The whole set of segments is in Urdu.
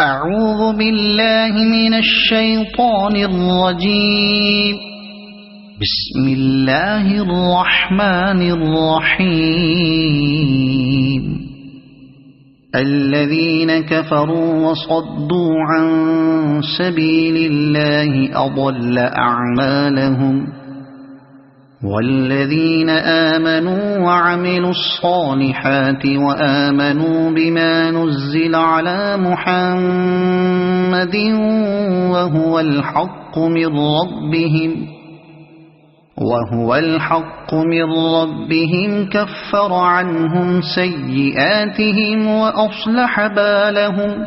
أعوذ بالله من الشيطان الرجيم. بسم الله الرحمن الرحيم. الذين كفروا وصدوا عن سبيل الله أضل أعمالهم، والذين آمنوا وعملوا الصالحات وآمنوا بما نزل على محمد وهو الحق من ربهم كفر عنهم سيئاتهم وأصلح بالهم.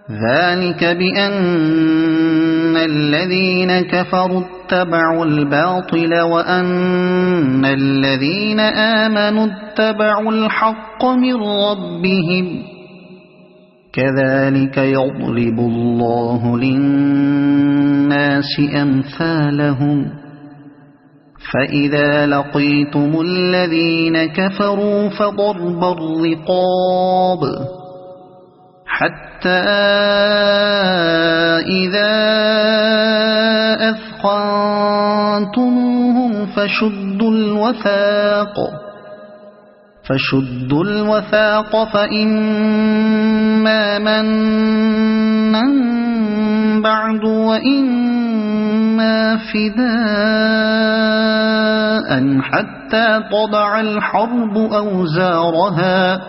ذلك بأن الذين كفروا اتبعوا الباطل وأن الذين آمنوا اتبعوا الحق من ربهم. كذلك يضرب الله للناس أمثالهم. فإذا لقيتم الذين كفروا فضرب الرقاب حتى إذا أثخنتموهم فشدوا الوثاق فإما منا بعد وإما فداء حتى تضع الحرب أوزارها.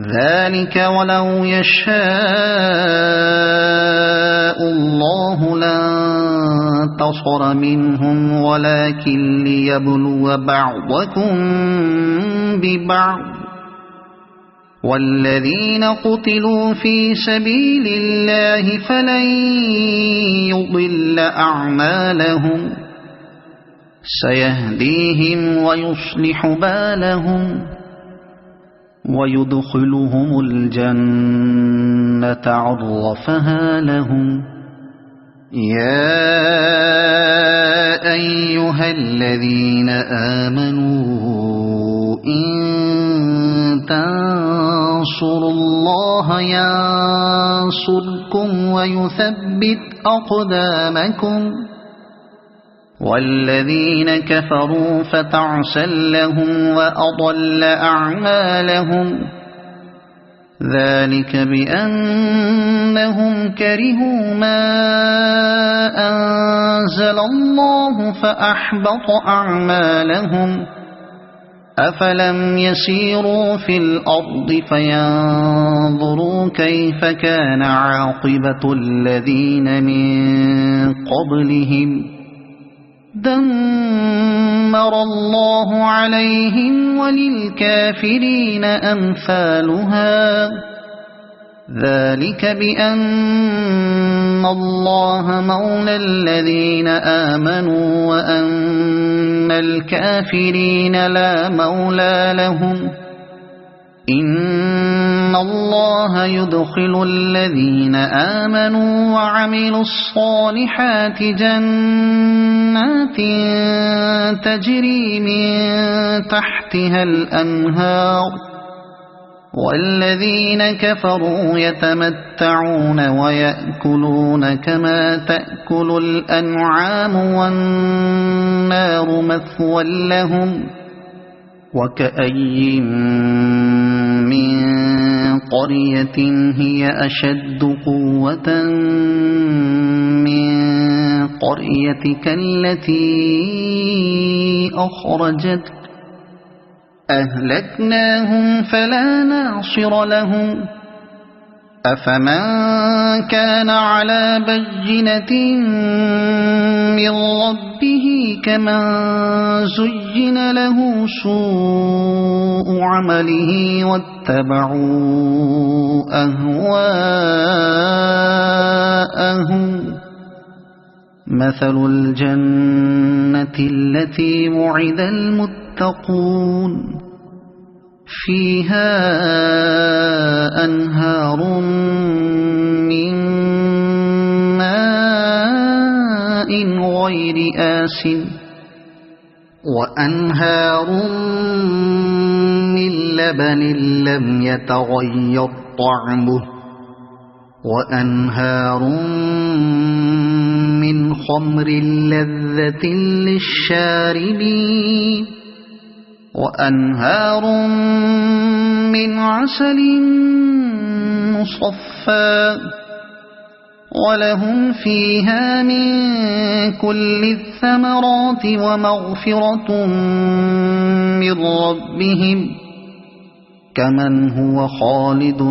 ذلك ولو يشاء الله لانتصر منهم ولكن ليبلو بعضكم ببعض. والذين قتلوا في سبيل الله فلن يضل أعمالهم، سيهديهم ويصلح بالهم ويدخلهم الجنة عرفها لهم. يا أيها الذين آمنوا إن تنصروا الله ينصركم ويثبت أقدامكم. والذين كفروا فتعسا لهم وأضل أعمالهم. ذلك بأنهم كرهوا ما أنزل الله فأحبط أعمالهم. أفلم يسيروا في الأرض فينظروا كيف كان عاقبة الذين من قبلهم. دمر الله عليهم وللكافرين أمثالها. ذلك بأن الله مولى الذين آمنوا وأن الكافرين لا مولى لهم. إن الله يدخل الذين آمنوا وعملوا الصالحات جنات تجري من تحتها الأنهار، والذين كفروا يتمتعون ويأكلون كما تأكل الأنعام والنار مثوى لهم. وكأي من قرية هي أشد قوة من قريتك التي أخرجتك أهلكناهم فلا ناصر لهم. أفمن كان على بينة من ربه كمن زين له سوء عمله واتبعوا أهواءهم. مثل الجنة التي وعد المتقون فيها أنهار من ماء غير آسن وأنهار من لبن لم يتغير طعمه وأنهار من خمر لذة للشاربين وأنهار من عسل مصفى ولهم فيها من كل الثمرات ومغفرة من ربهم كمن هو خالد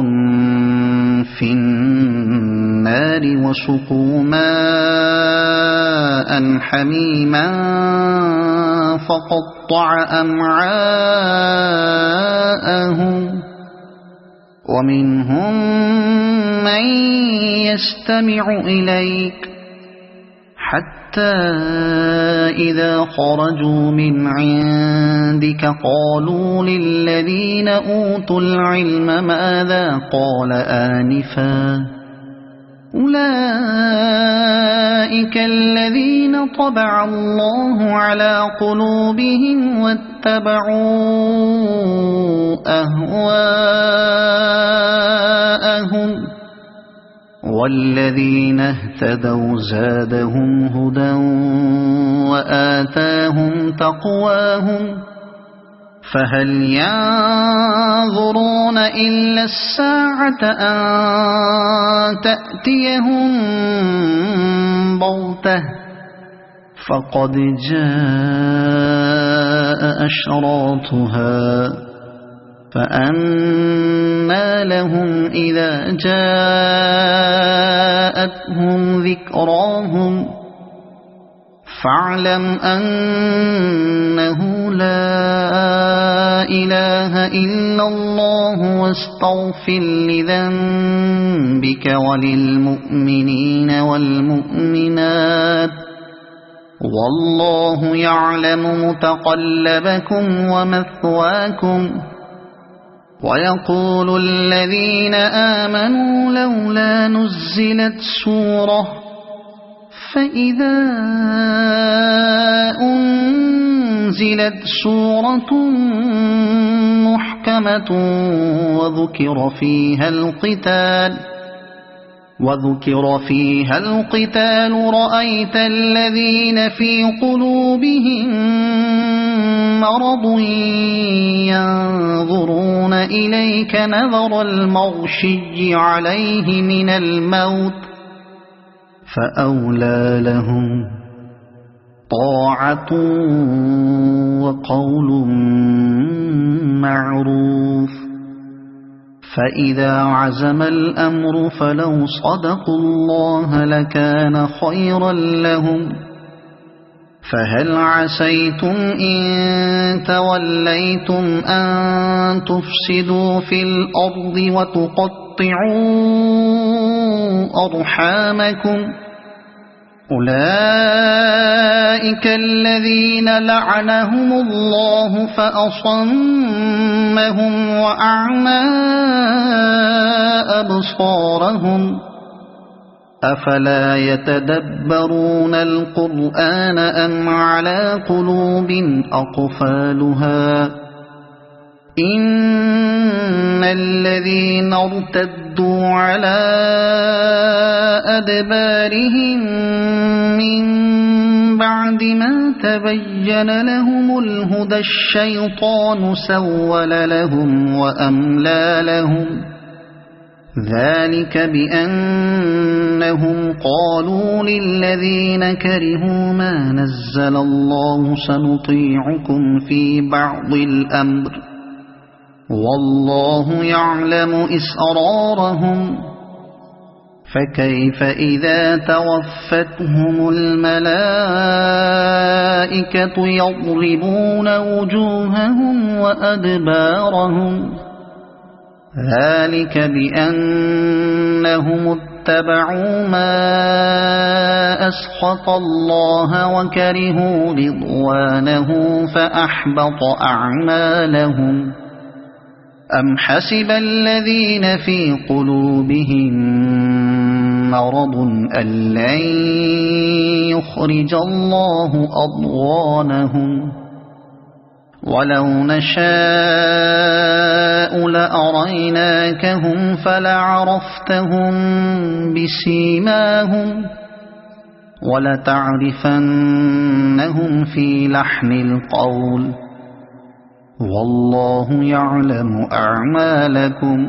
في النار وسقوا ماء حميما فقطع أمعاءهم ومنهم من يستمع إليك حتى إذا خرجوا من عندك قالوا للذين أوتوا العلم ماذا قال آنفا أولئك الذين طبع الله على قلوبهم واتبعوا أهواءهم والذين اهتدوا زادهم هدى وآتاهم تقواهم فهل ينظرون إلا الساعة أن تأتيهم بغتة فقد جاء أشراطها فأنى لهم إذا جاءتهم ذكراهم فاعلم أنه لا إله إلا الله واستغفر لذنبك وللمؤمنين والمؤمنات والله يعلم متقلبكم ومثواكم ويقول الذين آمنوا لولا نزلت سورة فإذا أنزلت سورة محكمة وذكر فيها القتال رأيت الذين في قلوبهم مرض ينظرون إليك نظر المغشي عليه من الموت فأولى لهم طاعة وقول معروف فإذا عزم الأمر فلو صدقوا الله لكان خيرا لهم فهل عسيتم إن توليتم أن تفسدوا في الأرض وتقطعوا أرحامكم أولئك الذين لعنهم الله فأصمهم وأعمى أبصارهم أفلا يتدبرون القرآن أم على قلوب أقفالها إن الذين ارتدوا على أدبارهم من بعد ما تبين لهم الهدى الشيطان سول لهم وأملى لهم ذلك بأنهم قالوا للذين كرهوا ما نزل الله سنطيعكم في بعض الأمر والله يعلم إسرارهم فكيف إذا توفتهم الملائكة يضربون وجوههم وأدبارهم ذلك بأنهم اتبعوا ما أسخط الله وكرهوا رضوانه فأحبط أعمالهم أم حسب الذين في قلوبهم مرض أن لن يخرج الله أضغانهم ولو نشاء لأريناكهم فلعرفتهم بسيماهم ولتعرفنهم في لحن القول والله يعلم أعمالكم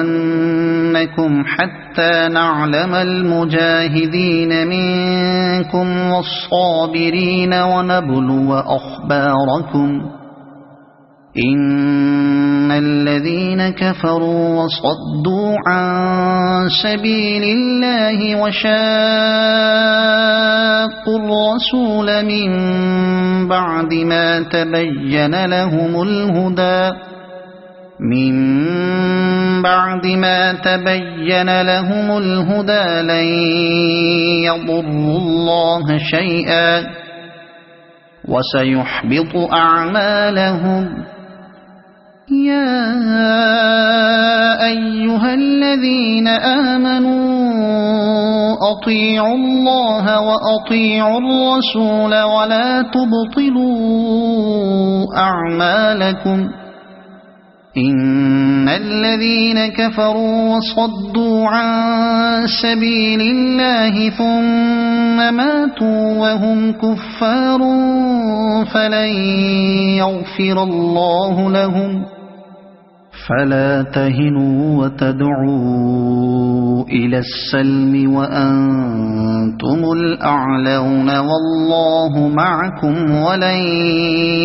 ولنبلونكم حتى نعلم المجاهدين منكم والصابرين ونبلو أخباركم إن الذين كفروا وصدوا عن سبيل الله وشاقوا الرسول من بعد ما تبين لهم الهدى لن يضروا الله شيئا وسيحبط أعمالهم يا أيها الذين آمنوا أطيعوا الله وأطيعوا الرسول ولا تبطلوا أعمالكم إن الذين كفروا وصدوا عن سبيل الله ثم ماتوا وهم كفار فلن يغفر الله لهم فلا تهنوا وتدعوا إلى السلم وأنتم الأعلون والله معكم ولن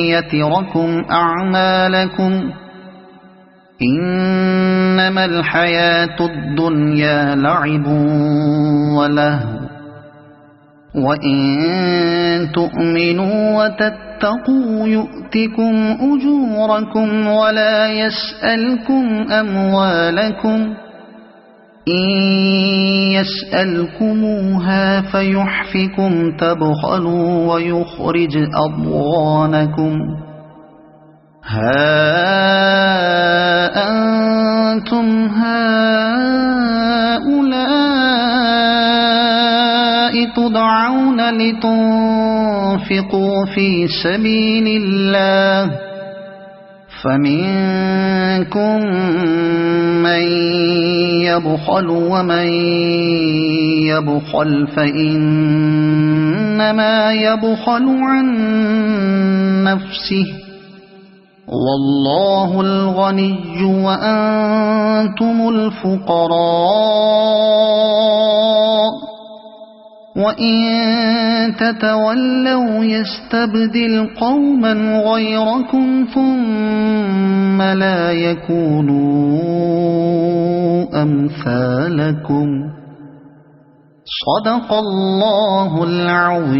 يتركم أعمالكم إنما الحياة الدنيا لعب ولهو وإن تؤمنوا وتتقوا يؤتكم أجوركم ولا يسألكم أموالكم إن يسألكموها فيحفكم تبخلوا ويخرج أضغانكم ها أنتم هؤلاء تدعون لتنفقوا في سبيل الله فمنكم من يبخل ومن يبخل فإنما يبخل عن نفسه والله الغني وأنتم الفقراء وإن تتولوا يستبدل قوما غيركم ثم لا يكونوا أمثالكم صدق الله العظيم.